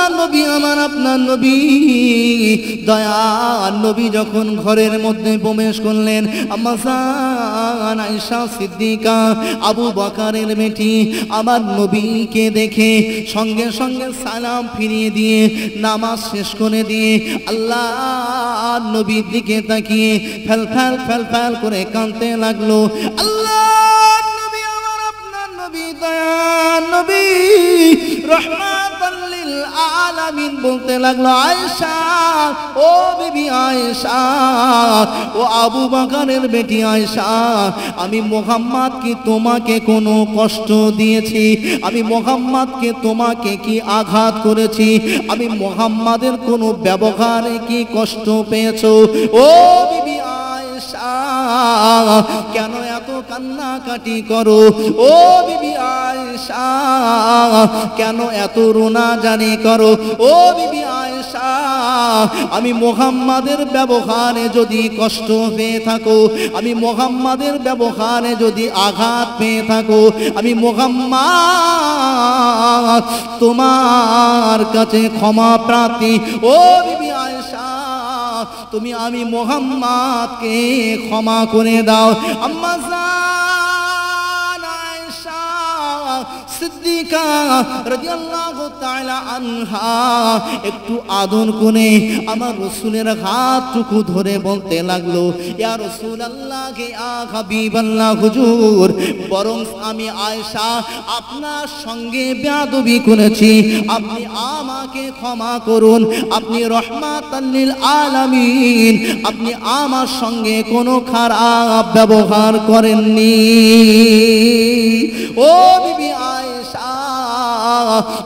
আল্লাহর নবী আমার আপনার নবী দয়ার নবী যখন ঘরের মধ্যে প্রবেশ করলেন, আম্মা জান আয়েশা সিদ্দিকা আবু বকরের মেয়েটি আমার নবীকে দেখে সঙ্গে সঙ্গে সালাম ফিরিয়ে দিয়ে নামাজ শেষ করে দিয়ে আল্লাহর নবীর দিকে তাকিয়ে ফেল ফেল ফেল ফেল করে কাঁদতে লাগলো। আল্লাহর নবী আমার আপনার নবী দয়ার নবী রহমাতাল লিল আলামিন বলতে লাগলো, আয়েশা ও বিবি আয়েশা, ও আবু বকরের বেটি আয়েশা, আমি মুহাম্মদ কি তোমাকে কোনো কষ্ট দিয়েছি? আমি মুহাম্মদকে তোমাকে কি আঘাত করেছি? আমি মুহাম্মাদের কোনো ব্যবহারে কি কষ্ট পেয়েছো? ও বিবি আয়েশা, কেন এত কান্নাকাটি করো? ও বিবি আয়েশা, কেন এত রোনা জানি করো? ও বিবি আয়েশা, আমি মুহাম্মাদের ব্যবহারে যদি কষ্ট পেয়ে থাকো, আমি মুহাম্মাদের ব্যবহারে যদি আঘাত পেয়ে থাকো, আমি মুহাম্মদ তোমার কাছে ক্ষমা প্রার্থী। ও বিবি আয়েশা, তুমি আমি মুহাম্মদকে ক্ষমা করে দাও। আম্মা জান আয়েশা সিদ্দিকা রাদিয়াল্লাহু তাআলা আনহা একটু আদর করে আমার রাসূলের হাতটুকু ধরে বলতে লাগলো, ইয়া রাসূলুল্লাহ, ইয়া হাবিবাল্লাহ, হুজুর, বরং আমি আয়েশা আপনার সঙ্গে বেয়াদবি করেছি, আপনি আমাকে ক্ষমা করুন। আপনি রহমাতাল লিল আলামিন, আপনি আমার সঙ্গে কোনো খারাপ ব্যবহার করেননি। ও বিবি আয়েশা,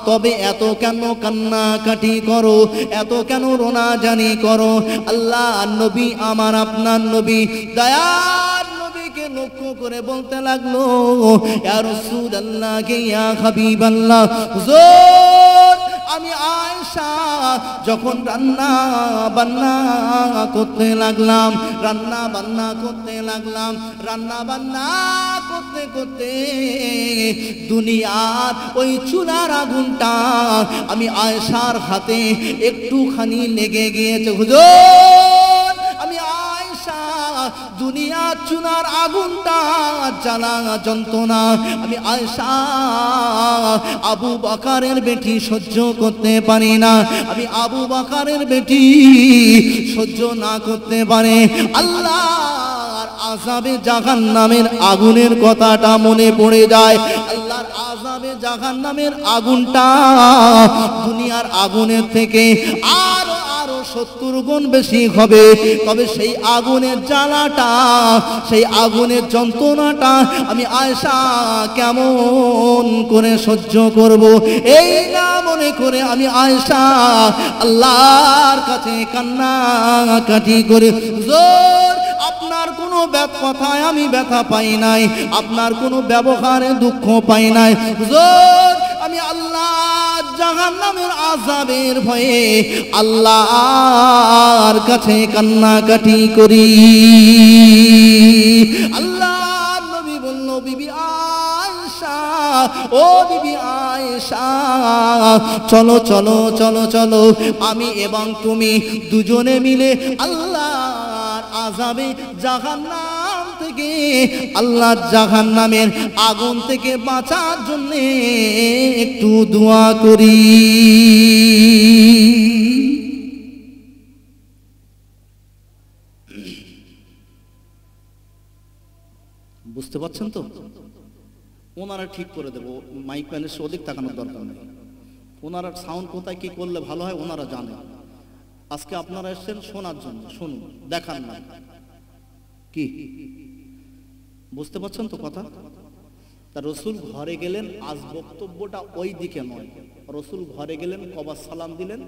তবে এত কেন কান্নাকাটি করো? এত কেন রোনা জানি করো? আল্লাহ নবী আমার আপনার নবী দয়ার নবীকে লক্ষ্য করে বলতে লাগলো, ইয়া রাসূলুল্লাহ, ইয়া হাবিবাল্লাহ, হুজুর, আমি আয়েশা যখন রান্না বান্না করতে লাগলাম, রান্না বান্না করতে করতে দুনিয়ার ওই চুলার আগুনটা আমি আয়েশার হাতে একটুখানি লেগে গিয়েছে। হুজুর, আমি আয়েশা দুনিয়ার চুলার আগুনটা জ্বালা যন্ত্রণা আমি আয়েশা আবু বকরের বেটি সহ্য করতে পারি না। আমি আবু বকরের বেটি সহ্য না করতে পারে আল্লাহর আযাবে জাহান্নামের আগুনের কথাটা মনে পড়ে যায়। আল্লাহর আযাবে জাহান্নামের আগুনটা দুনিয়ার আগুনের থেকে আরো 70 গুণ বেশি হবে। তবে সেই আগুনের জ্বালাটা, সেই আগুনের যন্ত্রণাটা আমি আয়েশা কেমন করে সহ্য করব, এই না মনে করে আমি আয়েশা আল্লাহর কাছে কান্নাকাটি করে, হুজুর, আপনার কোনো কথায় আমি ব্যথা পাই নাই, আপনার কোনো ব্যবহারে দুঃখ পাই নাই। হুজুর, আমি আল্লাহ জাহান্নামের আযাবের ভয়ে আল্লাহর কাছে কান্নাকাটি করি। আল্লাহর নবী বলল, বিবি আয়েশা, ও বিবি আয়েশা, চলো চলো চলো চলো, আমি এবং তুমি দুজনে মিলে আল্লাহর আযাবে জাহান্নাম থেকে, আল্লাহর জাহান্নামের আগুন থেকে বাঁচার জন্য একটু দোয়া করি। বুঝতে পারছেন তো? ওনারা ঠিক করে দেবো, মাইক প্যানের ওদিক তাকানোর দরকার নেই। ওনারা সাউন্ড কোথায় কি করলে ভালো হয় ওনারা জানে। আজকে আপনারা এসেছেন শোনার জন্য, শুনুন, দেখান না। কি বুঝতে পারছেন তো কথা? তা রসুল ঘরে গেলেন, আজ বক্তব্যটা ওই দিকে নয়। রসুল ঘরে গেলেন, কবার সালাম দিলেন?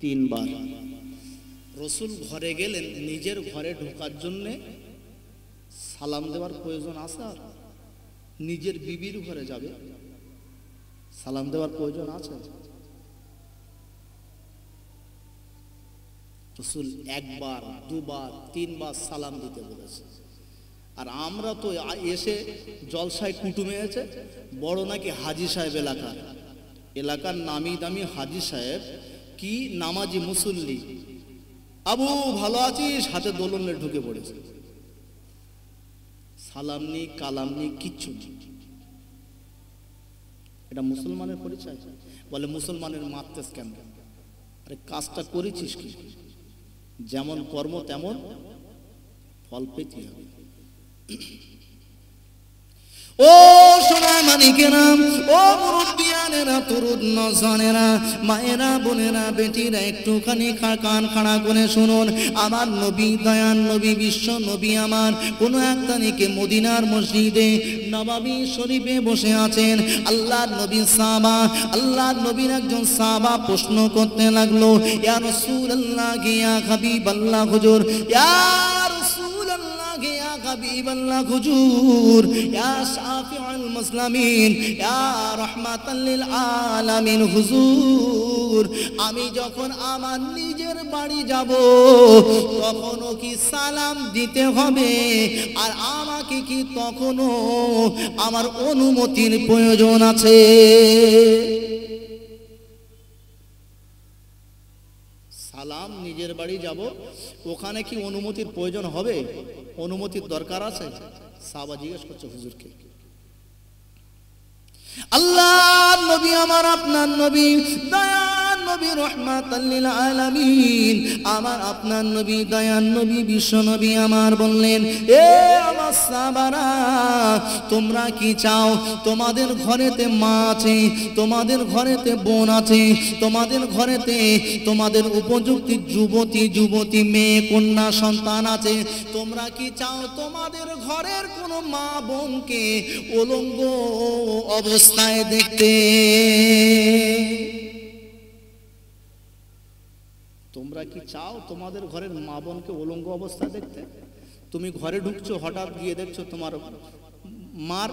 3 বার। রসুল ঘরে গেলেন, নিজের ঘরে ঢোকার জন্যে সালাম দেওয়ার প্রয়োজন আছে? আর নিজের বিবির ঘরে যাবে, সালাম দেওয়ার প্রয়োজন আছে? রসুল 1 বার 2 বার 3 বার সালাম দিতে বলেছে। আর আমরা তো এসে জলসায় কুটুমে আছে, বড় নাকি হাজী সাহেব এলাকার, এলাকার নামি দামি হাজি সাহেব কি নামাজি মুসল্লি, আবু ভালো আছিস, হাতে দোলন নিয়ে ঢুকে পড়েছে, সালাম নি কালাম নি কিচ্ছু নেই। এটা মুসলমানের পরিচয়? বলে মুসলমানের মারতেস কেন? আরে কাজটা করেছিস কি? যেমন কর্ম তেমন ফল পেতে হবে। ও সোনা মানিকেরা, ও মুরব্বিয়ানেরা, তরুণ নজনেরা, মায়েরা, বোনেরা, বেটিরা, একটুখানি কান খাড়া করে শুনুন। আমার নবী, দয়ান নবী, বিশ্ব নবী আমার কোন এক তারিখে মদিনার মসজিদে নববী শরীফে বসে আছেন। আল্লাহর নবী সাহাবা, আল্লাহর নবীর একজন সাহাবা প্রশ্ন করতে লাগলো, ইয়া রাসূলুল্লাহ, ইয়া হাবিবাল্লাহ হুজুর, ইয়া রাসূলুল্লাহ, ইয়া হাবিবাল্লাহ হুজুর, ইয়া শাফিউল মুসলিমিন, ইয়া রাহমাতাল লিল আলামিন হুজুর, আমি যখন আমার নিজের বাড়ি যাব তখনও কি সালাম দিতে হবে? আর আমাকে কি তখনও আমার অনুমতির প্রয়োজন আছে? সালাম নিজের বাড়ি যাব, ওখানে কি অনুমতির প্রয়োজন হবে? অনুমতির দরকার আছে? সাহাবা জিজ্ঞেস করছে হুজুরকে। আল্লাহর নবী আমার, আপনার নবী, দয়ার নবী, রাহমাতাল লিল আলামিন, আমার আপনার নবী, দয়ার নবী, বিশ্ব নবী আমার বললেন, এ আমার সাহাবারা, তোমরা কি চাও? তোমাদের ঘরেতে মা আছে, তোমাদের ঘরেতে বোন আছে, তোমাদের ঘরেতে তোমাদের উপযুক্ত যুবতী মেয়ে কন্যা সন্তান আছে। তোমরা কি চাও তোমাদের ঘরের কোন মা বোনকে উলঙ্গ অবস্থায় দেখতে? তোমরা কি চাও তোমাদের ঘরের মা বোনকে উলঙ্গ অবস্থায় দেখতে? তুমি ঘরে ঢুকছো, হঠাৎ গিয়ে দেখছো তোমার মার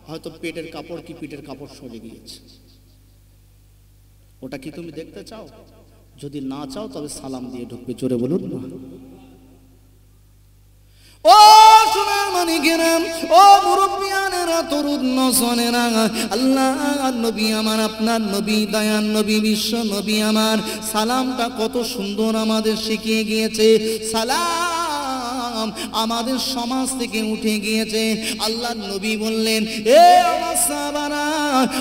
হয়তো পেটের কাপড় কি পিঠের কাপড় সরে গিয়েছে, ওটা কি তুমি দেখতে চাও? যদি না চাও তবে সালাম দিয়ে ঢুকবে। জোরে বলুন না। ও সোনার মানিকেরা, ও মুরব্বিয়ানেরা, তরুণ নজনেরা, আল্লাহর নবী আমার, আপনার নবী, দয়ার নবী, বিশ্ব নবী আমার সালামটা কত সুন্দর আমাদের শিখিয়ে গিয়েছে। সালাম আমাদের সমাজ থেকে উঠে গিয়েছে। আল্লাহর নবী বললেন, এ আমার সাহাবারা,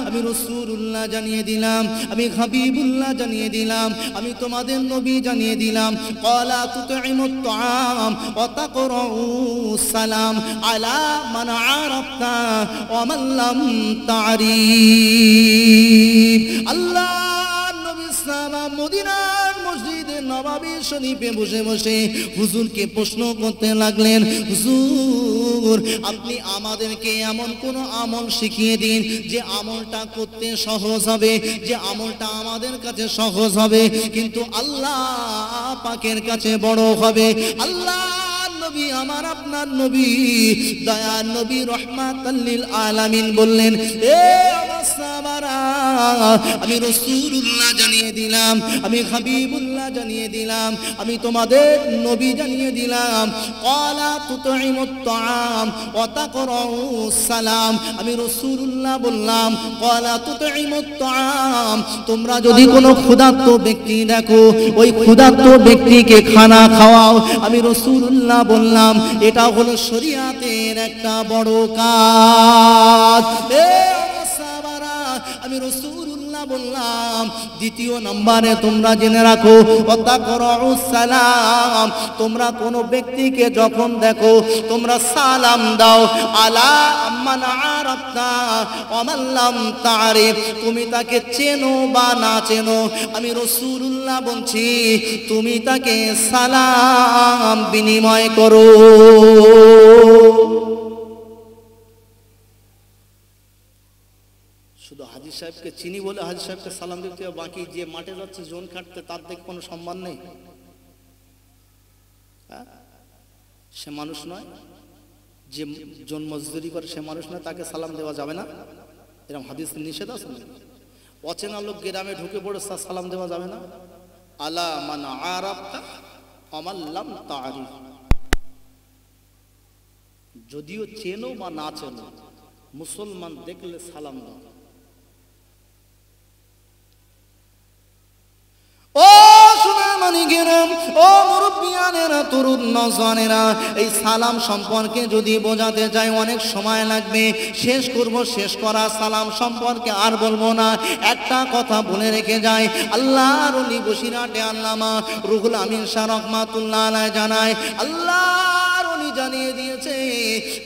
আমি রাসূলুল্লাহ জানিয়ে দিলাম, আমি হাবিবুল্লাহ জানিয়ে দিলাম, আমি তোমাদের নবী জানিয়ে দিলাম, ক্বালা তুতঈমুত তাআম ওয়া তাকরাউ সালাম আলা মান আরাফতা ওয়া মান লাম তারিফ। আল্লাহর নবী সাহাবা মদিনার মসজিদে নববী শরীফে বসে বসে হুজুরকে প্রশ্ন করতে লাগলেন, হুজুর আপনি আমাদেরকে এমন কোন আমল শিখিয়ে দিন যে আমলটা করতে সহজ হবে, যে আমলটা আমাদের কাছে সহজ হবে কিন্তু আল্লাহ পাকের কাছে বড় হবে। আল্লাহ নবী আমার, আপনার নবী, দয়ার নবী, রাহমাতাল লিল আলামিন বললেন, এ আমার সাহাবারা, আমি রাসূলুল্লাহ জানিয়ে দিলাম, আমি হাবিবুল্লাহ জানিয়ে দিলাম, আমি তোমাদের নবী জানিয়ে দিলাম, ক্বালা তুতঈমুত তাআম ওয়া তাকরাউ সালাম, আমি রাসূলুল্লাহ বললাম, ক্বালা তুতঈমুত তাআম, তোমরা যদি কোনো ক্ষুধার্ত ব্যক্তি দেখো ওই ক্ষুধার্ত ব্যক্তিকে খানা খাওয়াও। আমি রাসূলুল্লাহ বললাম, এটা হলো শরীয়তের একটা বড় কাজ। আমি রাসূলুল্লাহ বললাম, দ্বিতীয় নম্বরে তোমরা জেনে রাখো, ওয়াতাকরাউস সালাম, তোমরা কোন ব্যক্তিকে যখন দেখো তোমরা সালাম দাও, আলা মান আরাফতা ওয়া মান লাম তারিফ, তুমি তাকে চেনো বা না চেনো, আমি রাসূলুল্লাহ বলছি তুমি তাকে সালাম বিনিময় করো। শুধু হাজী সাহেবকে চিনি বলে হাজী সাহেবকে সালাম দিতে হবে, বাকি যে মাঠে যাচ্ছে জোন কাটতে তার দেখে কোনো সম্মান নেই? সে মানুষ নয়? যে জন মজদুরি করে সে মানুষ নয়? তাকে সালাম দেওয়া যাবে না? এরকম হাদিস নিষেধ আছে না? অচেনা লোক গ্রামে ঢুকে পড়ে তার সালাম দেওয়া যাবে না? আলা মান আরাফতা ওয়া মান লাম তারিফ, যদিও চেনো বা না চেনো মুসলমান দেখলে সালাম দাও। মানিকেরা, ও মুরব্বিয়ানেরা, তরুণ নওজওয়ানেরা, এই সালাম সম্পর্কে যদি বোঝাতে যাই অনেক সময় লাগবে। শেষ করব, শেষ করা সালাম সম্পর্কে আর বলবো না। একটা কথা বলে রেখে যাই, আল্লাহর ওলি বসিরহাটে আল্লামা রুহুল আমিন শাহ রহমাতুল্লাহ আলাইহি জানায়, আল্লাহর ওলি জানিয়ে দিয়েছে,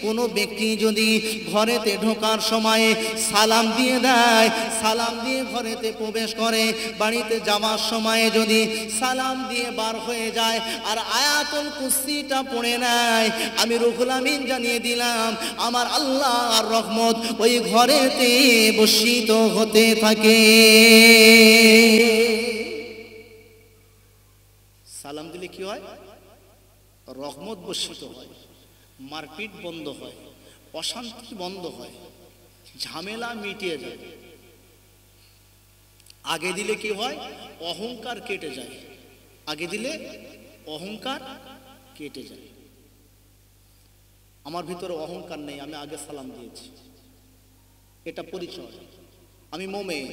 কোনো ব্যক্তি যদি ঘরেতে ঢোকার সময়ে সালাম দিয়ে দেয়, সালাম দিয়ে ঘরেতে প্রবেশ করে, বাড়িতে যাওয়ার সময়ে যদি সালাম দিয়ে বার হয়ে যায় আর আয়াতুল কুরসিটা পড়ে নেয়, আমি রুহুল আমিন জানিয়ে দিলাম আমার আল্লাহর রহমত ওই ঘরেতে বর্ষিত হতে থাকে। সালাম দিলে কি হয়? রহমত বর্ষিত হয়, মারপিট বন্ধ হয়, অশান্তি বন্ধ হয়, ঝামেলা মিটিয়ে যায়। আগে দিলে কি হয়? অহংকার কেটে যায়। আগে দিলে অহংকার কেটে যায়। আমার ভিতরে অহংকার নেই, আমি আগে সালাম দিয়েছি, এটা পরিচয়। আমি মুমিন,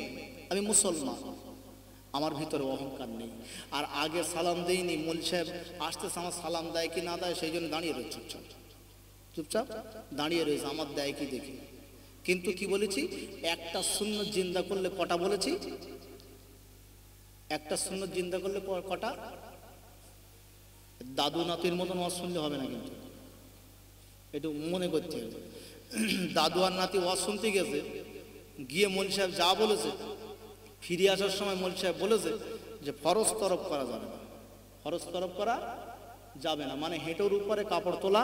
আমি মুসলমান, আমার ভিতরে অহংকার নেই। আর আগে সালাম দেইনি, মৌলভী সাহেব আসতেছে, আমার সালাম দেয় কি না দেয় সেই জন্য দাঁড়িয়ে রয়েছে, চুপচাপ চুপচাপ দাঁড়িয়ে রয়েছে, আমার দেয় কি দেখি। কিন্তু কি বলেছি? একটা সুন্নত জিন্দা করলে কটা বলেছি? একটা সুন্নত জিন্দা করলে কটা? দাদু নাতির মতন ওয়াজ শুনলে হবে না, কিন্তু একটু মনে করতে হবে। দাদু আর নাতি ওয়াজ শুনতে গেছে, গিয়ে মৌলভী সাহেব যা বলেছে, ফিরে আসার সময় মৌলভী সাহেব বলেছে যে ফরজ তরফ করা যাবে না, ফরজ তরফ করা যাবে না, মানে হেঁটোর উপরে কাপড় তোলা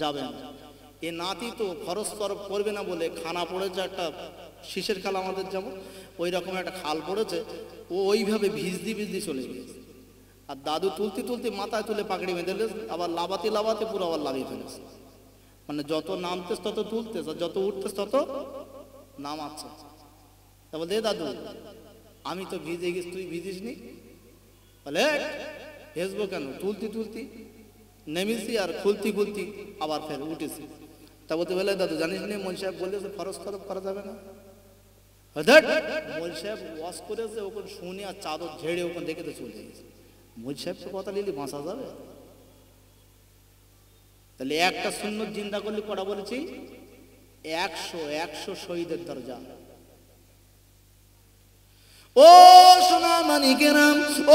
যাবে না। এ নাতি তো ফরজ তরফ করবে না বলে খানা পড়েছে, একটা শীষের খাল আমাদের যেমন ওই রকম একটা খাল পড়েছে, ও ওইভাবে ভিজদি ভিজদি চলে গিয়েছে। আর দাদু তুলতে তুলতে মাথায় তুলে পাকড়ি বেঁধে, আবার লাবাতে লাবাতে পুরো আবার লাগিয়ে ফেলেছে। মানে যত নামতেস তত তুলতেস, আর যত উঠতেস তত নামাচ্ছে। তারপর দে দাদু, আমি তো ভিজে গেছি, তুই ভিজিস নি? বলে হেসবো কেন? তুলতি তুলতি নেমেছি আর খুলতি খুলতি আবার ফের উঠেছি। তা বলতে বলে দাদু জানিস নি মৌলভী সাহেব বলেছে ফরজ তরফ করা যাবে না। মৌলভী সাহেব ওয়াজ করেছে, ওখানে শুনে আর চাদর ঝেড়ে ওখানে দেখে তো চলে গেছে। মৌলভী সাহেব তো কথা নিলি বাঁচা যাবে? তাহলে একটা সুন্নত জিন্দা করলে কটা বলেছি? 100 শহীদের দরজা। ও সোনা মানিকেরা,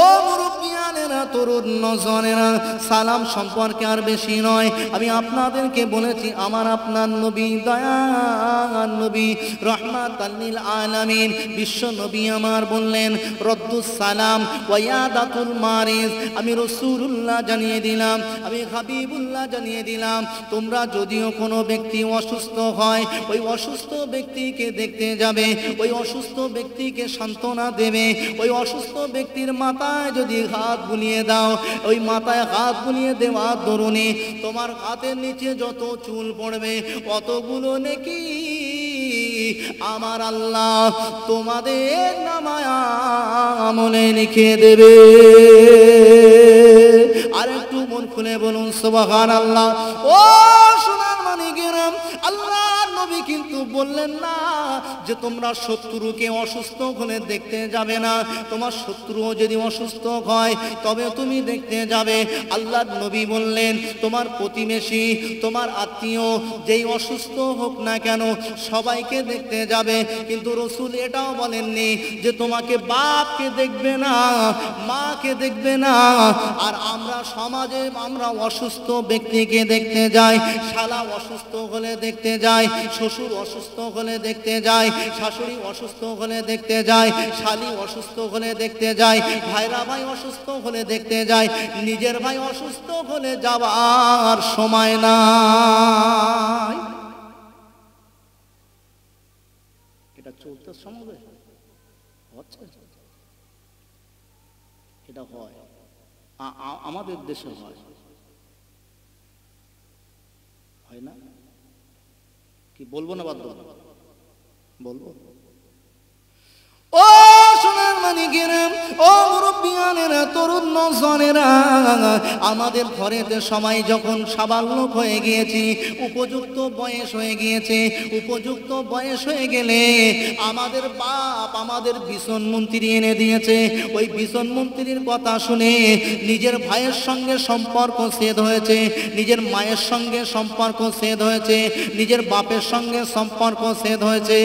ও মুরব্বিয়ানেরা, তরুণ নওজওয়ানেরা, সালাম সম্পর্কে আর বেশি নয়। আমি আপনাদেরকে বলেছি, আমার আপনার নবী, দয়ার নবী, রহমাতাল লিল আলামিন, বিশ্ব নবী আমার বললেন রদ্দুস সালাম ওয়া ইয়াদাতুল মারিজ। আমি রাসূলুল্লাহ জানিয়ে দিলাম, আমি হাবিবুল্লাহ জানিয়ে দিলাম, তোমরা যদিও কোনো ব্যক্তি অসুস্থ হয়, ওই অসুস্থ ব্যক্তিকে দেখতে যাবে, ওই অসুস্থ ব্যক্তিকে সান্ত্বনা দেবে, ওই অসুস্থ ব্যক্তির মাথায় যদি হাত বুলিয়ে দাও, ওই মাথায় হাত বুলিয়ে দেওয়ার দরুনে তোমার হাতের নিচে যত চুল পড়বে অতগুলো নেকি আমার আল্লাহ তোমাদের নামায় আমলে লিখে দেবে। আর একটু মন খুলে বলুন সুবহানাল্লাহ। ও সোনার মানিকেরা, আল্লাহ নবী কিন্তু বললেন না যে তোমরা শত্রুকে অসুস্থ হলে দেখতে যাবে না, তোমার শত্রুও যদি অসুস্থ হয় তবে তুমি দেখতে যাবে। আল্লাহর নবী বললেন তোমার প্রতিবেশী, তোমার আত্মীয় যেই অসুস্থ হোক না কেন সবাইকে দেখতে যাবে। কিন্তু রাসূল এটাও বলেননি যে তোমাকে বাপকে দেখবে না, মাকে দেখবে না। আর আমরা সমাজে আমরা অসুস্থ ব্যক্তিকে দেখতে যাই, শালা অসুস্থ হলে দেখতে যাই, শ্বশুর অসুস্থ হলে দেখতে যাই, শাশুড়ি অসুস্থ হলে দেখতে যাই, শালি অসুস্থ হলে দেখতে যাই, ভাইরা ভাই অসুস্থ হলে দেখতে যাই, নিজের ভাই অসুস্থ হলে যাওয়ার সময় নাই। এটা চলতে সমাজে হচ্ছে, এটা হয়, আমাদের দেশে হয়, হয় না? কি বলবো না বাধ্য বলবো? ও সোনার মানিকেরা, ও মুরব্বি মুরব্বিয়ানেরা, তরুণ নওজওয়ানেরা, আমাদের ঘরেতে সময় যখন সাবালক হয়ে গিয়েছি, উপযুক্ত বয়স হয়ে গিয়েছে, উপযুক্ত বয়স হয়ে গেলে আমাদের বাপ আমাদের ভীষণ মন্ত্রী এনে দিয়েছে। ওই ভীষণ মন্ত্রীর কথা শুনে নিজের ভাইয়ের সঙ্গে সম্পর্ক ছেদ হয়েছে, নিজের মায়ের সঙ্গে সম্পর্ক ছেদ হয়েছে, নিজের বাপের সঙ্গে সম্পর্ক ছেদ হয়েছে,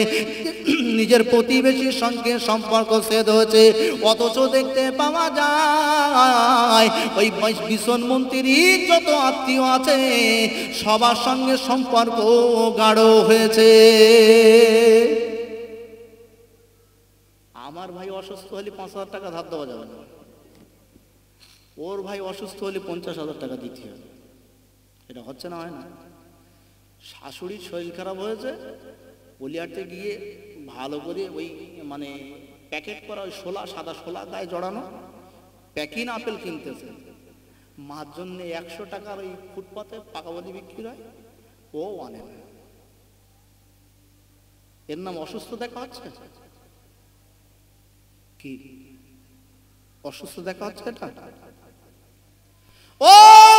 নিজের প্রতিবেশীর সঙ্গে সম্পর্ক ছেদ হয়েছে। অথচ দেখতে পাওয়া যায় ওই ভীষণ মন্ত্রীর যত আত্মীয় আছে সবার সঙ্গে সম্পর্ক গাঢ় হয়েছে। আমার ভাই অসুস্থ হলে 5,000 টাকা ধার দেওয়া যাবে না, ওর ভাই অসুস্থ হলে 50,000 টাকা দিতে হবে। এটা হচ্ছে না, হয় না? শাশুড়ির শরীর খারাপ হয়েছে, বলিয়ারতে গিয়ে ভালো করে ওই মানে প্যাকেট করা ওই শোলা, সাদা শোলা গায়ে জড়ানো প্যাকিং আপেল কিনতেছে। মার জন্য 100 টাকার ওই ফুটপাতে পাকাবলি বিক্রি হয়, ও আনে না। এর নাম অসুস্থ দেখা হচ্ছে? কি অসুস্থ দেখা হচ্ছে এটা? ও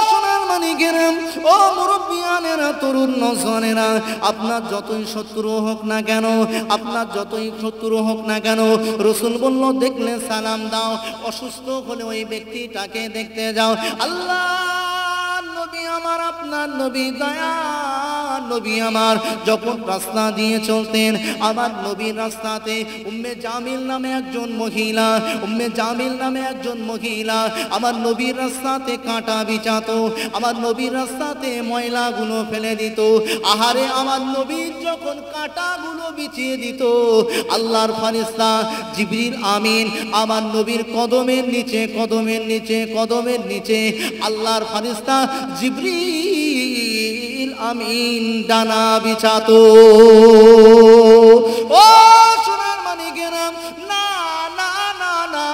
সোনার মানিকেরা, ও মুরব্বিয়ানেরা, তরুণ নওজওয়ানেরা, আপনার যতই শত্রু হোক না কেন, আপনার যতই শত্রু হোক না কেন, রাসূল বলল দেখলে সালাম দাও। অসুস্থ হলে ওই ব্যক্তিটাকে দেখতে যাও। আল্লাহ নবী আমার, আপনার নবী, দয়া নবী আমার যখন রাস্তা দিয়ে চলতেন, আমার নবীর রাস্তাতে উম্মে জামিল নামে একজন মহিলা, উম্মে জামিল নামে একজন মহিলা আমার নবীর রাস্তাতে কাঁটা বিছাতো, আমার নবীর রাস্তাতে ময়লাগুলো ফেলে দিত। আহারে, আমার নবীর যখন কাঁটাগুলো বিছিয়ে দিত, আল্লাহর ফেরেশতা জিবরিল আমিন আমার নবীর কদমের নিচে, কদমের নিচে, কদমের নিচে আল্লাহর ফেরেশতা জিবরিল আমিন ডানা বিছাতো। ও সোনার মানিকেরা, না না না না,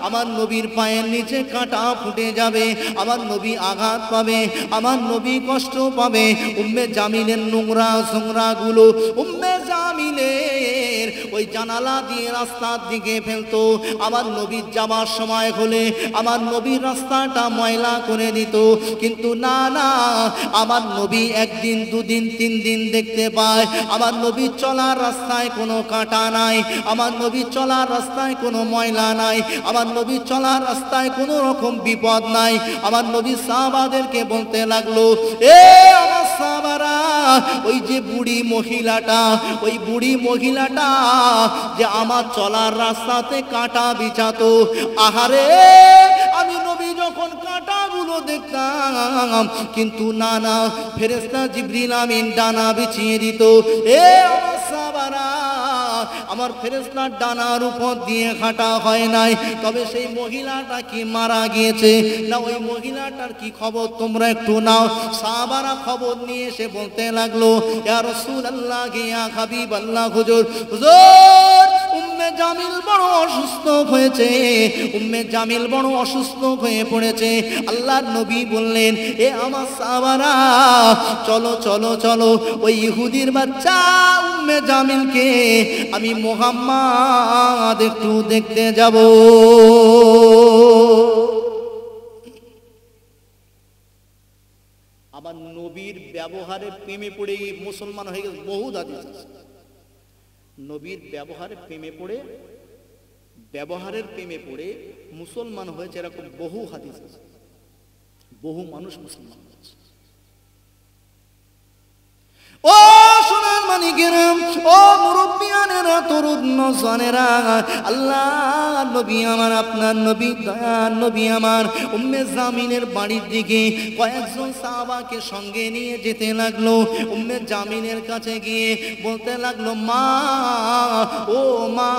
আমার নবীর পায়ের নিচে কাঁটা ফুটে যাবে, আমার নবী আঘাত পাবে, আমার নবী কষ্ট পাবে। উম্মে জামিলের নোংরা সোংরা গুলো উম্মে জামিলের ওই জানালা দিয়ে রাস্তার দিকে ফেলতো। আমার নবীর যাবার সময় হলে আমার নবীর রাস্তাটা ময়লা করে দিত। কিন্তু না না, আমার নবী একদিন, দুদিন, 3 দিন দেখতে পায় আমার নবীর চলার রাস্তায় কোনো কাঁটা নাই, আমার নবীর চলার রাস্তায় কোনো ময়লা নাই, আমার নবীর চলার রাস্তায় কোনো রকম বিপদ নাই। আমার নবী সাহাবাদেরকে বলতে লাগলো, এ আমার সাহাবারা, ওই যে বুড়ি মহিলাটা, ওই বুড়ি মহিলাটা যে আমার চলার রাস্তাতে কাঁটা বিছাতো, আহারে আমি নবী যখন কাঁটাগুলো দেখতাম, কিন্তু না না, ফেরেশতা জিবরিল আমিন ডানা বিছিয়ে দিত। এ আমার সাহাবারা, আমার ফেরেশতার ডানার উপর দিয়ে হাঁটা হয় নাই, তবে সেই মহিলাটা কি মারা গিয়েছে না ওই মহিলাটার কি খবর তোমরা একটু নাও। সাহাবারা খবর নিয়ে এসে বলতে লাগলো, ইয়া রাসূলুল্লাহ, ইয়া হাবিবাল্লাহ, হুজুর, হুজুর উম্মে জামিল বড় অসুস্থ হয়েছে, উম্মে জামিল বড় অসুস্থ হয়ে পড়েছে। আল্লাহর নবী বললেন, এ আমার সাহাবারা, চলো চলো চলো, ওই ইহুদির বাচ্চা উম্মে জামিলকে আমি মুহাম্মদ একটু দেখতে যাব। আবার নবীর ব্যবহারের প্রেমে পড়ে মুসলমান হয়ে গেছে বহু হাদিস আছে। নবীর ব্যবহারের প্রেমে পড়ে, ব্যবহারের প্রেমে পড়ে মুসলমান হয়েছে, এরকম বহু হাদিস আছে, বহু মানুষ মুসলমান হয়েছে। ও সোনার মানিকেরা, ও মুরব্বিয়ানেরা, তরুণ নওজওয়ানেরা, আল্লাহ নবী আমার, আপনার নবী, দয়ার নবী আমার উম্মে জামিনের বাড়ির দিকে কয়েকজন সাহাবাকে সঙ্গে নিয়ে যেতে লাগলো। উম্মে জামিনের কাছে গিয়ে বলতে লাগলো, মা, ও মা,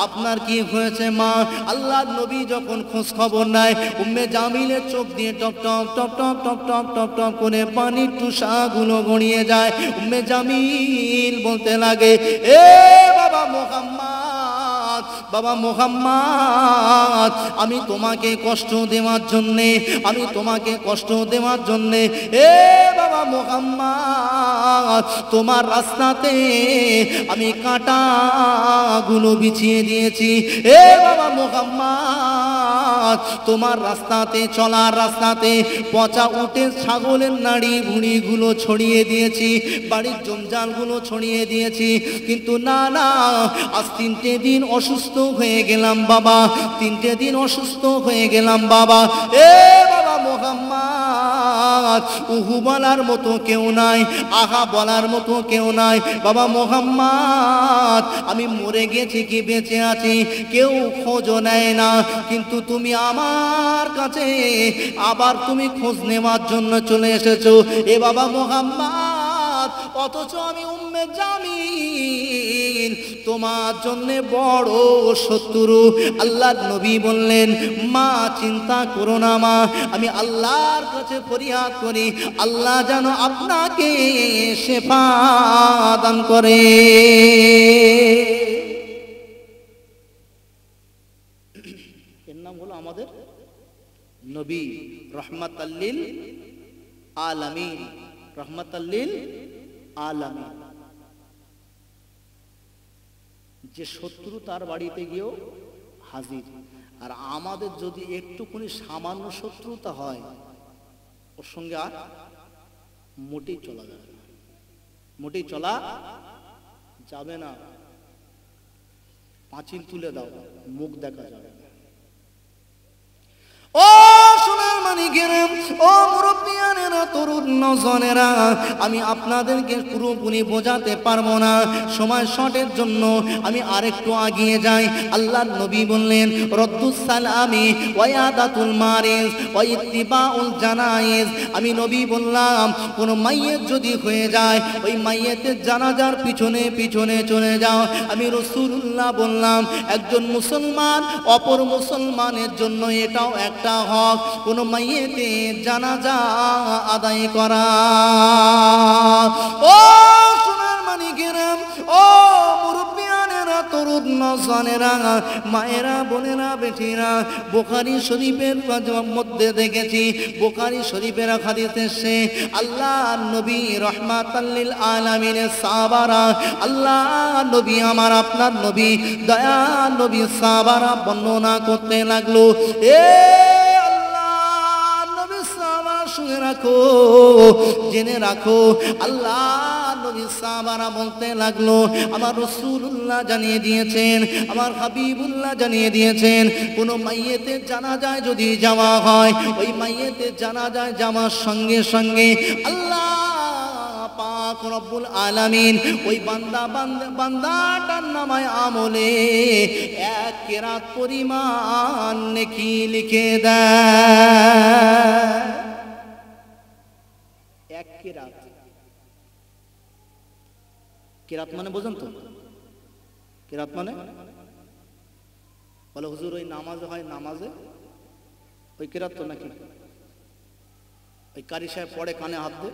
আপনার কি হয়েছে মা? আল্লাহর নবী যখন খোঁজ খবর নেয়, উম্মে জামিলের চোখ দিয়ে top top top top top top top top করে পানির টুসাগুলো গড়িয়ে যায়। উম্মে জামিল বলতে লাগে, এ বাবা মুহাম্মদ, বাবা মুহাম্মদ, আমি তোমাকে কষ্ট দেওয়ার জন্যে, আমি তোমাকে কষ্ট দেওয়ার জন্যে, এ বাবা মুহাম্মদ, তোমার রাস্তাতে আমি কাঁটাগুলো বিছিয়ে দিয়েছি। এ বাবা মুহাম্মদ, তোমার রাস্তাতে, চলার রাস্তাতে পচা উটে ছাগলের নাড়ি ভুঁড়িগুলো ছড়িয়ে দিয়েছি, বাড়ির জঞ্জালগুলো ছড়িয়ে দিয়েছি, কিন্তু না না, আজ 3টে দিন অসুস্থ হয়ে গেলাম বাবা, 3টে দিন অসুস্থ হয়ে গেলাম বাবা। এ বাবা মোহাম্মদ, উহু বলার মতো কেউ নাই, আহা বলার মতো কেউ নাই বাবা মোহাম্মদ, আমি মরে গেছি কি বেঁচে আছি কেউ খোঁজও নেয় না, কিন্তু তুমি আমার কাছে আবার তুমি খোঁজ নেওয়ার জন্য চলে এসেছো এ বাবা মোহাম্মদ, অথচ আমি উম্মে জামিন তোমার জন্যে বড় শত্রু। আল্লাহর নবী বললেন, মা চিন্তা করো না মা, আমি আল্লাহর কাছে ফরিয়াদ করি আল্লাহ যেন আপনাকে শেফা দান করে। এর নাম হলো আমাদের নবী রহমাতাল লিল আলামিন, রহমাতাল লিল আলামিন। যে শত্রু তার বাড়িতে গিয়েও হাজির, আর আমাদের যদি একটুখানি সামান্য শত্রুতা হয় ওর সঙ্গে আর মোটেই চলা যাবে না, মোটেই চলা যাবে না। পাঁচিল তুলে দাও, মুখ দেখা যাবে না। ও সোনার মানিকেরা, ও মুরব্বিয়ানেরা, তরুণ নওজওয়ানেরা, আমি আপনাদেরকে পুরোপুরি বোঝাতে পারবো না, সময় শর্টের জন্য আমি আরেকটু আগিয়ে যাই। আল্লাহর নবী বললেন, রদ্দুস সালামি ওয়া ইয়াদাতুল মারিজ ওয়া ইত্তিবাউল জানাইজ। আমি নবী বললাম, কোন মাইয়িত যদি হয়ে যায় ওই মাইয়িতের জানাজার পিছনে পিছনে চলে যাও। আমি রাসূলুল্লাহ বললাম, একজন মুসলমান অপর মুসলমানের জন্য এটাও একটা হক, কোন মাইয়িতের জানাজা আদায় করা। ও সোনার মানিকেরা, ও মুরব্বিয়ানেরা, তরুণ নওজওয়ানেরা, মায়েরা, বোনেরা, বেটিরা, বুখারী শরীফের মধ্যে দেখেছি, বুখারী শরীফের হাদিস এসেছে, আল্লাহর নবী রহমাতাল লিল আলামিনের সাহাবারা, আল্লাহর নবী আমার আপনার নবী দয়ার নবী সাহাবারা বর্ণনা করতে লাগলো, এ শুনে রাখো, জেনে রাখো, আল্লাহ নবী সাহাবারা বলতে লাগলো, আমার রাসূলুল্লাহ জানিয়ে দিয়েছেন, আমার হাবিবুল্লাহ জানিয়ে দিয়েছেন, কোন মাইয়িতের জানাজায় যদি যাওয়া হয় ওই মাইয়িতের জানাজায় যাওয়ার সঙ্গে সঙ্গে আল্লাহ পাক রব্বুল আলামিন ওই বান্দাটার নামায় আমলে 1 কেরাত পরিমাণ নেকি লিখে দেয়। 1 কেরাত, কেরাত মানে বোঝেন তো? কেরাত মানে বলে হুজুর ওই নামাজে হয়, নামাজে ওই কেরাত তো নাকি? ওই কারি সাহেব পড়ে কানে হাত দে,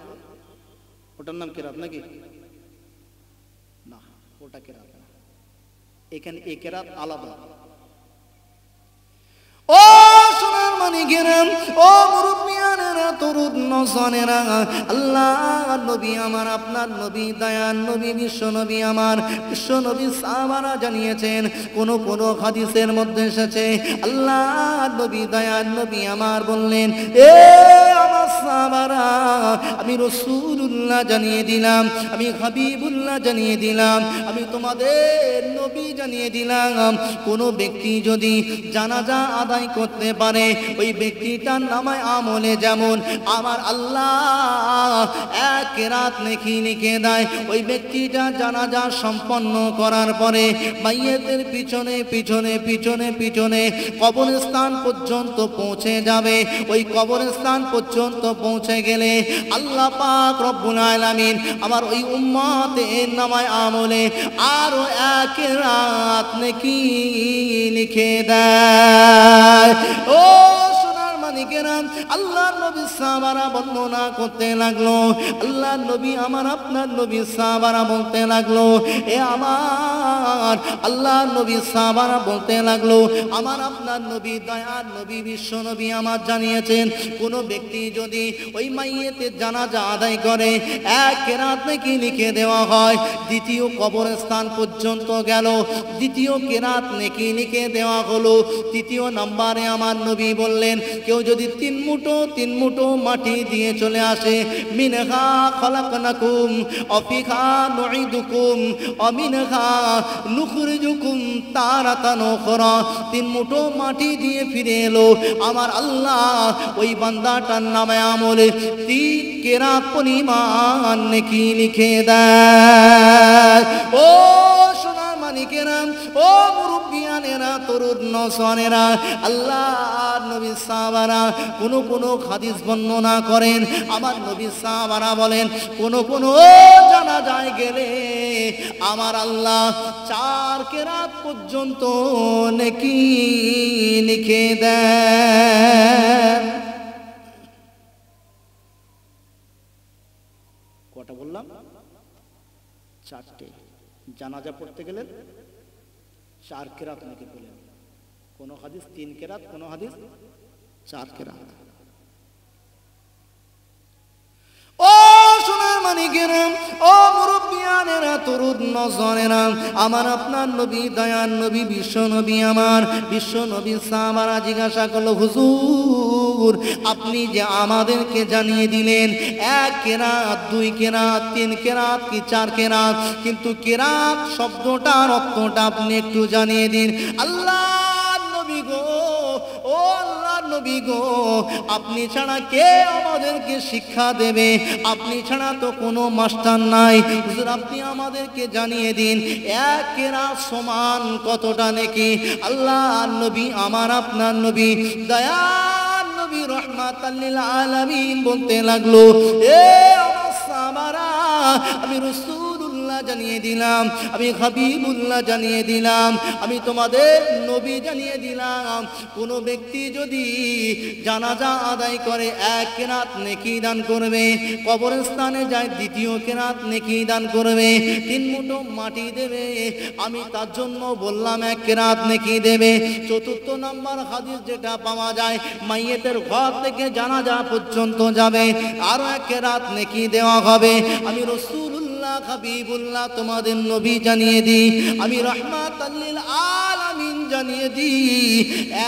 ওটার নাম কেরাত নাকি? না, ওটা কেরাত না, এখানে এই কেরাত আলাদা। ও সোনার মানিকেরা, ও মুরব্বিয়ানেরা, তরুণ নওজওয়ানেরা, আল্লাহর নবী আমার আপনার নবী দয়ার নবী বিশ্ব নবী আমার বিশ্ব নবী সাহাবারা জানিয়েছেন, কোন কোন হাদিসের মধ্যে এসেছে, আল্লাহর নবী দয়ার নবী আমার বললেন, এ আমার সাহাবারা, আমি রাসূলুল্লাহ জানিয়ে দিলাম, আমি হাবিবুল্লাহ জানিয়ে দিলাম, আমি তোমাদের নবী জানিয়ে দিলাম, কোন ব্যক্তি যদি জানাজা আদায় করতে পারে ওই ব্যক্তিটার নামায় আমলে যেমন আমার আল্লাহ 1 কেরাত নেকি লিখে দেয়। ওই ব্যক্তিটা জানাজা সম্পন্ন করার পরে মাইয়িতের পিছনে পিছনে পিছনে পিছনে কবরস্থান পর্যন্ত পৌঁছে যাবে। ওই কবরস্থান পর্যন্ত পৌঁছে গেলে আল্লাহ পাক রব্বুল আলামিন আমার ওই উম্মতের নামায় আমলে আরো 1 কেরাত নেকি লিখে দেয়। ও সোনার মালিকেরা, আল্লাহ নবী সাহাবারা বর্ণনা করতে লাগলো, আল্লাহ নবী আমার আপনার নবী সাহাবারা বলতে লাগলো, এ আমার আল্লাহ নবী সাহাবারা বলতে লাগলো, আমার আপনার নবী দয়ার নবী বিশ্ব নবী আমার জানিয়েছেন, কোন ব্যক্তি যদি ওই মাইয়েতের জানাজা আদায় করে এক কেরাত নাকি লিখে দেওয়া হয়, দ্বিতীয় কবরস্থান পর্যন্ত গেল, দ্বিতীয় কেরাত নাকি লিখে দেওয়া হলো। তৃতীয় নম্বরে আমার নবী বললেন, কেউ যদি তিন মুঠো মাটি দিয়ে চলে আসে, মিনহা খলাকনাকুম অফিহা নুঈদুকুম অমিনহা নুখরিজুকুম তারাতান উখরা, তিন মুঠো মাটি দিয়ে ফিরে এলো, আমার আল্লাহ ওই বান্দাটার নামে আমলে 3 কেরাত পরিমাণ নেকি লিখে দেয়। ও সোনার মানিকেরা, ও মুরব্বিয়ানেরা, তরুণ নওজওয়ানেরা, আল্লাহ নবী সাহাবারা কোন হাদিস বর্ণনা করেন, আমার নবী সাহাবারা বলেন কোন জানাজায় গেলে আমার আল্লাহ 4 কেরাত পর্যন্ত নেকি লিখে দেন। কটা বললাম? 4টে। জানাজা পড়তে গেলেন 4 কেরাত নাকি বলেন, কোন হাদিস 3 কেরাত, কোন হাদিস 4 কেরাত। ও সোনার মানিকেরা, ও মুরব্বিয়ানেরা, তরুণ নওজওয়ানেরা, আমার আপনার নবী দয়ার নবী বিশ্ব নবী আমার বিশ্ব নবী সাহাবারা জিজ্ঞাসা করলো, হুজুর আপনি যে আমাদেরকে জানিয়ে দিলেন 1 কেরাত, 2 কেরাত, 3 কেরাত কি 4 কেরাত, কিন্তু কেরাত শব্দটার অর্থটা আপনি একটু জানিয়ে দিন। আল্লাহ নবী গো, ও আল্লাহ নবী গো, আপনি ছাড়া কে আমাদেরকে শিক্ষা দেবে? আপনি ছাড়া তো কোনো মাস্টার নাই, হুজুর আপনি আমাদেরকে জানিয়ে দিন 1 কেরাত সমান কতটা নেকি। আল্লাহ নবী আমার আপনার নবী দয়ার নবী রহমাতাল লিল আলামিন বলতে লাগলো, এ আমার সাহাবারা, আমি রাসূলুল্লাহ জানিয়ে দিলাম, আমি হাবিবুল্লাহ জানিয়ে দিলাম, আমি তোমাদের নবী জানিয়ে দিলাম, কোন ব্যক্তি যদি জানাজা আদায় করে 1 কেরাত নেকি দান করবে, কবরস্থানে যায় 2য় কেরাত নেকি দান করবে, 3 মুঠো মাটি দেবে, আমি তার জন্য বললাম 1 কেরাত নেকি দেবে। 4 নম্বর হাদিস যেটা পাওয়া যায়, মাইয়েতের ঘর থেকে জানাজা পর্যন্ত যাবে, আরো 1 কেরাত নেকি দেওয়া হবে। আমি রাসূলুল্লাহ হাবিবুল্লাহ তোমাদের নবী জানিয়ে দিই, আমি রাহমাতাল লিল আলামিন জানিয়ে দিই,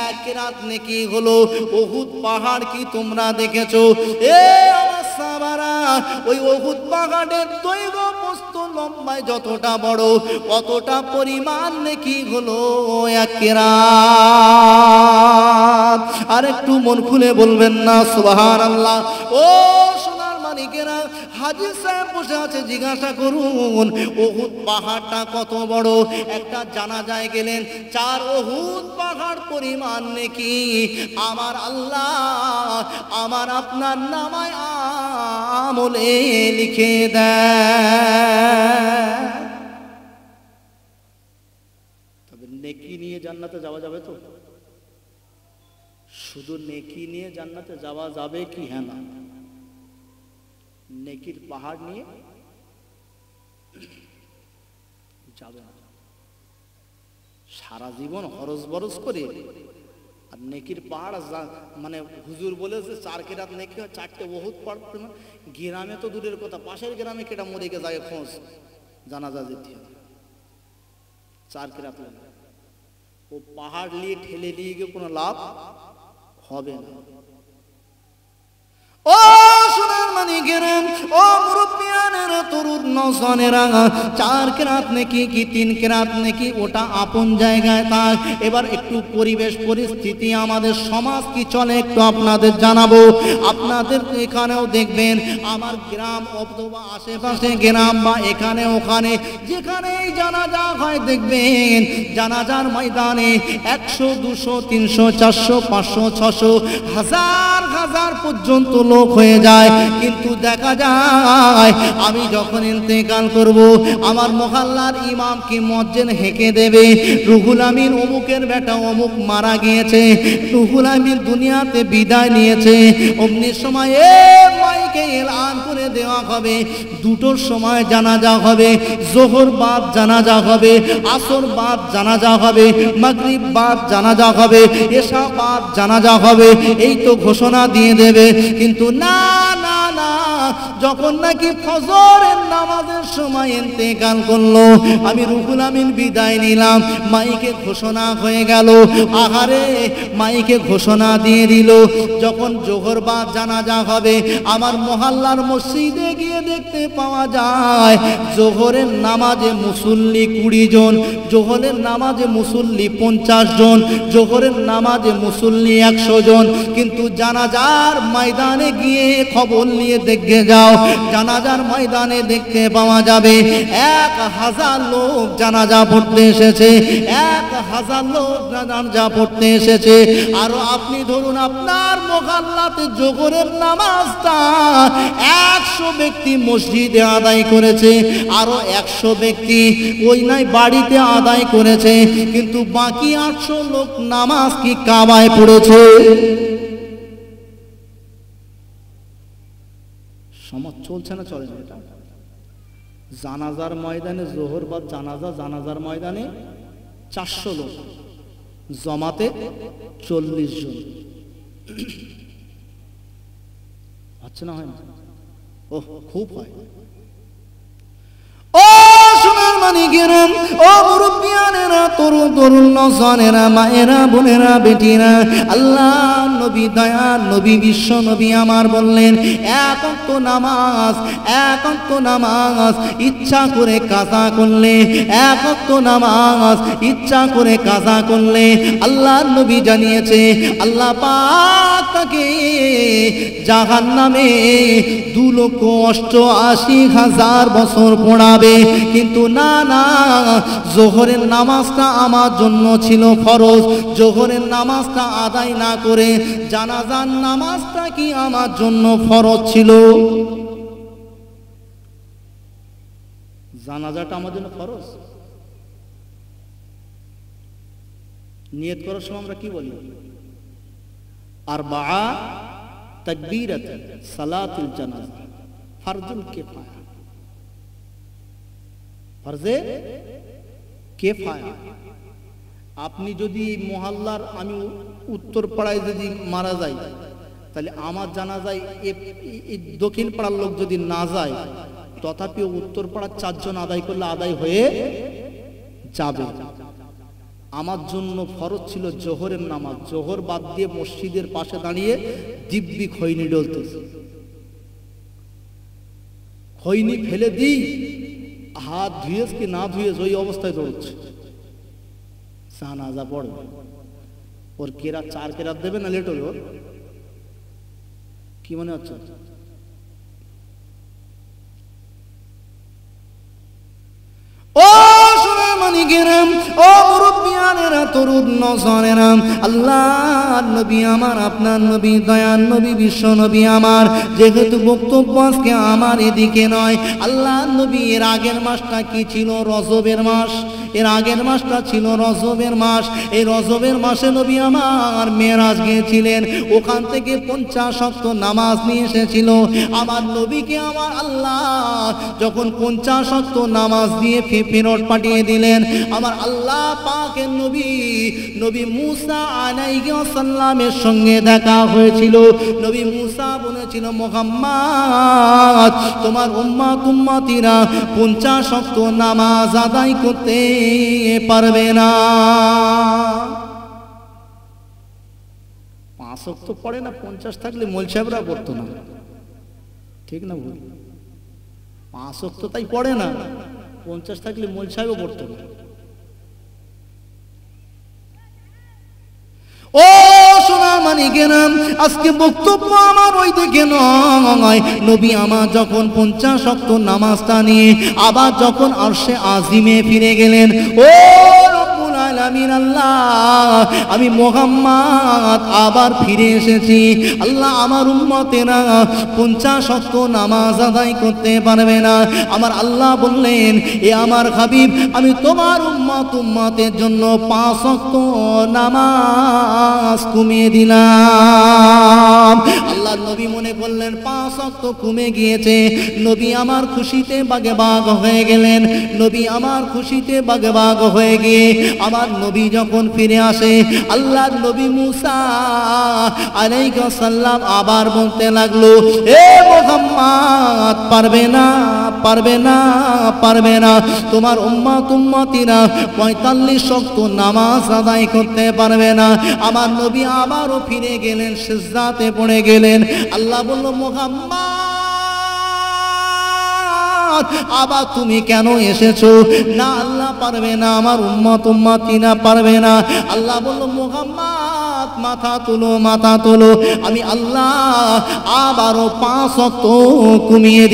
1 কেরাত নেকি হলো উহুদ পাহাড়। কি তোমরা দেখেছো? এ আমার সাহাবারা, ওই উহুদ পাহাড়ের দৈর্ঘ্য প্রস্থ লম্বায় যতটা বড়, অতটা পরিমাণ নেকি হলো 1 কেরাত। আর একটু মন খুলে বলবেন না সুবহানাল্লাহ? ও সোনার মানিকেরা, হাজী সাহেব বসে আছে, জিজ্ঞাসা করুন উহুদ পাহাড়টা কত বড়? একটা জানাজায় গেলেন 4 উহুদ পাহাড় পরিমাণ নেকি আমার আল্লাহ আমার আপনার নামায় আমলে লিখে দেয়। তবে নেকি নিয়ে জান্নাতে যাওয়া যাবে তো? শুধু নেকি নিয়ে জান্নাতে যাওয়া যাবে কি? হ্যাঁ না, নেকির পাহাড় নিয়ে যাবে না। সারা জীবন হরস বরস করে আর নেকির পাহাড়, মানে হুজুর বলেছে 4 কেরাত নেকি, 4টে বহুত পাহাড়। গ্রামে তো দূরের কথা, পাশের গ্রামে কেটা মরে গে যায় খোঁজ জানাজা যেতে 4 কেরাত লাগে। ও পাহাড় নিয়ে ঠেলে নিয়ে গিয়ে কোনো লাভ হবে না। ও সোনার মানিকেরা, ও মুরব্বিয়ানেরা, তরুণ নওজওয়ানেরা, 4 কেরাত নেকি কি 3 কেরাত নেকি ওটা আপন জায়গায় থাক। এবার একটু পরিবেশ পরিস্থিতি, আমাদের সমাজ কি চলে একটু আপনাদের জানাবো। আপনাদের এখানেও দেখবেন, আমার গ্রাম অথবা আশেপাশে গ্রাম বা এখানে ওখানে যেখানেই জানাজা হয় দেখবেন জানাজার ময়দানে 100, 200, 300, 400, 500, 600, 1000 হাজার পর্যন্ত লোক হয়ে যায়। কিন্তু দেখা যায় আমি যখন ইন্তেকাল করব, আমার মহল্লার ইমামকে মুয়াজ্জিন হেঁকে দেবে, রুহুল আমিন অমুকের বেটা অমুক মারা গিয়েছে, রুহুল আমিন দুনিয়াতে বিদায় নিয়েছে। অমনি সময় মাইকে এলান করে দেওয়া হবে, দুটোর সময় জানাজা হবে, জোহর বাদ জানাজা হবে, আসর বাদ জানাজা হবে, মাগরিব বাদ জানাজা হবে, এশা বাদ জানাজা হবে। এই তো ঘোষণা দিয়ে দেবে। কিন্তু না না না, যখন নাকি ফজরের নামাজের সময় ইন্তেকাল করলো, আমি রুহুল আমিন বিদায় নিলাম, মাইকে ঘোষণা হয়ে গেল। আহারে, মাইকে ঘোষণা দিয়ে দিল যখন জোহর বাদ জানাজা হবে, আমার মহল্লার মসজিদে গিয়ে দেখতে পাওয়া যায় জোহরের নামাজে মুসল্লি 20 জন, জোহরের নামাজে মুসল্লি 50 জন, জোহরের নামাজে মুসল্লি 100 জন। কিন্তু জানাজার ময়দানে গিয়ে খবর নিয়ে দেখে যাও, জানাজার ময়দানে দেখতে পাওয়া যাবে 1000 লোক জানাজা পড়তে এসেছে, 1000 লোক জানাজা পড়তে এসেছে। আর আপনি ধরুন আপনার মহল্লাতে জোহরের নামাজটা 100 ব্যক্তি মসজিদে আদায় করেছে, আরো 100 ব্যক্তি ওই নাই বাড়িতে আদায় করেছে, কিন্তু বাকি 800 লোক নামাজ কি কাবায় পড়েছে? সমাজ চলছে না চলে না? এটা জানাজার ময়দানে জোহর বা জানাজা, জানাজার ময়দানে 400 লোক, জমাতে 40 জন। হচ্ছে না, হয় না? ওহ, খুব হয়। ও সোনার মানিকেরা, ও মুরব্বিয়ানেরা, তরুণ তরুণ নওজওয়ানেরা, মায়েরা, বোনেরা, বেটিরা, আল্লাহ নবী, দয়ার নবী, বিশ্ব নবী আমার বললেন, এক ওয়াক্ত নামাজ, এক ওয়াক্ত নামাজ ইচ্ছা করে কাজা করলে, এক ওয়াক্ত নামাজ ইচ্ছা করে কাজা করলে, আল্লাহ নবী জানিয়েছে আল্লাহ পাক তাকে জাহান্নামে 2,88,000 বছর পোড়াবে। কিন্তু না না, জোহরের নামাজটা আমার জন্য ছিল ফরজ, জোহরের নামাজটা আদায় না করে জানাজার নামাজটা কি আমার জন্য ফরজ ছিল? জানাজাটা আমার জন্য ফরজ। নিয়ত করার সময় আমরা কি বলি? আরবাআ তাকবীরাত সালাতুল জানাজা ফরজুল কিফায়া, ফরজে কিফায়া। আপনি যদি মহল্লার, আমি উত্তর পাড়ায় যদি মারা যাই, তাহলে আমার জানাজায় দক্ষিণ পাড়ার লোক যদি না যায়, তথাপিও উত্তর পাড়ার 4 জন আদায় করলে আদায় হয়ে যাবে। আমার জন্য ফরজ ছিল জোহরের নামাজ। জোহর বাদ দিয়ে মসজিদের পাশে দাঁড়িয়ে দিব্যি খৈনি ডলতেছে, খৈনি ফেলে দিই, হাত ধুয়েছ কি না ধুয়েছ ওই অবস্থায় দৌড়ছে। জানাজা পড়বে, ওর কেরাত 4 কেরাত দেবে না লেট হবে? ওর কি মনে হচ্ছে? ও সোনার মানিকেরা, ও মুরব্বিয়ানেরা, তরুণ নওজওয়ানেরা, আল্লাহর নবী আমার, আপনার নবী, দয়ার নবী, বিশ্ব নবী আমার, যেহেতু বক্তব্য আজকে আমার এদিকে নয়, আল্লাহর নবী এর আগের মাসটা কি ছিল? রজবের মাস। এর আগের মাসটা ছিল রজবের মাস। এই রজবের মাসে নবী আমার মেরাজ গিয়েছিলেন, ওখান থেকে 50 ওয়াক্ত নামাজ নিয়ে এসেছিল। আমার নবীকে আমার আল্লাহ যখন 50 ওয়াক্ত নামাজ দিয়ে ফেরত পাঠিয়ে দিলেন, আমার আল্লাহ পাকের নবী, নবী মুসা আলাইহিস সালামের সঙ্গে দেখা হয়েছিল। নবী মুসা বলেছিল, মুহাম্মদ তোমার উম্মতিরা 50 ওয়াক্ত নামাজ আদায় করতে পারবে না। 5 ওয়াক্ত পড়ে না, 50 থাকলে মোল সাহেবরা পড়তো না, ঠিক না ভুল? 5 ওয়াক্ত তাই পড়ে না, 50 থাকলে মোল সাহেবও পড়তো না। ও সোনার মানিকেরা, আজকে বক্তব্য আমার ওই দিকে নয়। নবী আমার যখন 50 ওয়াক্ত নামাজটা নিয়ে আবার যখন আরশে আজিমে ফিরে গেলেন, ও রব্বুল আলামিন আলামিন আল্লাহ আমি মুহাম্মদ আবার ফিরে এসেছি আল্লাহ আমার উম্মতেরা 50 ওয়াক্ত নামাজ আদায় করতে পারবে না আমার আল্লাহ বললেন এ আমার হাবিব আমি তোমার উম্মতের জন্য 5 ওয়াক্ত নামাজ কমিয়ে দিলাম আল্লাহর নবী মনে করলেন 5 ওয়াক্ত কমে গিয়েছে নবী আমার খুশিতে বাগবাগ হয়ে গেলেন নবী আমার খুশিতে বাগবাগ হয়ে গিয়ে আমার নবী যখন ফিরে আসে আল্লাহর নবী মুসা আলাইহিস সালাম আবার বলতে লাগলো এ মুহাম্মদ পারবে না পারবে না পারবে না তোমার উম্মতিরা 45 ওয়াক্ত নামাজ আদায় করতে পারবে না আমার নবী আবারও ফিরে গেলেন সিজদাতে পড়ে গেলেন আল্লাহ বলল মুহাম্মদ আবার তুমি কেন এসেছো না আল্লাহ পারবে না আমার উম্মতিরা পারবে না আল্লাহ বলল মুহাম্মদ মাথা তোলো আমি আল্লাহ আবারও 5 ওয়াক্ত কমিয়ে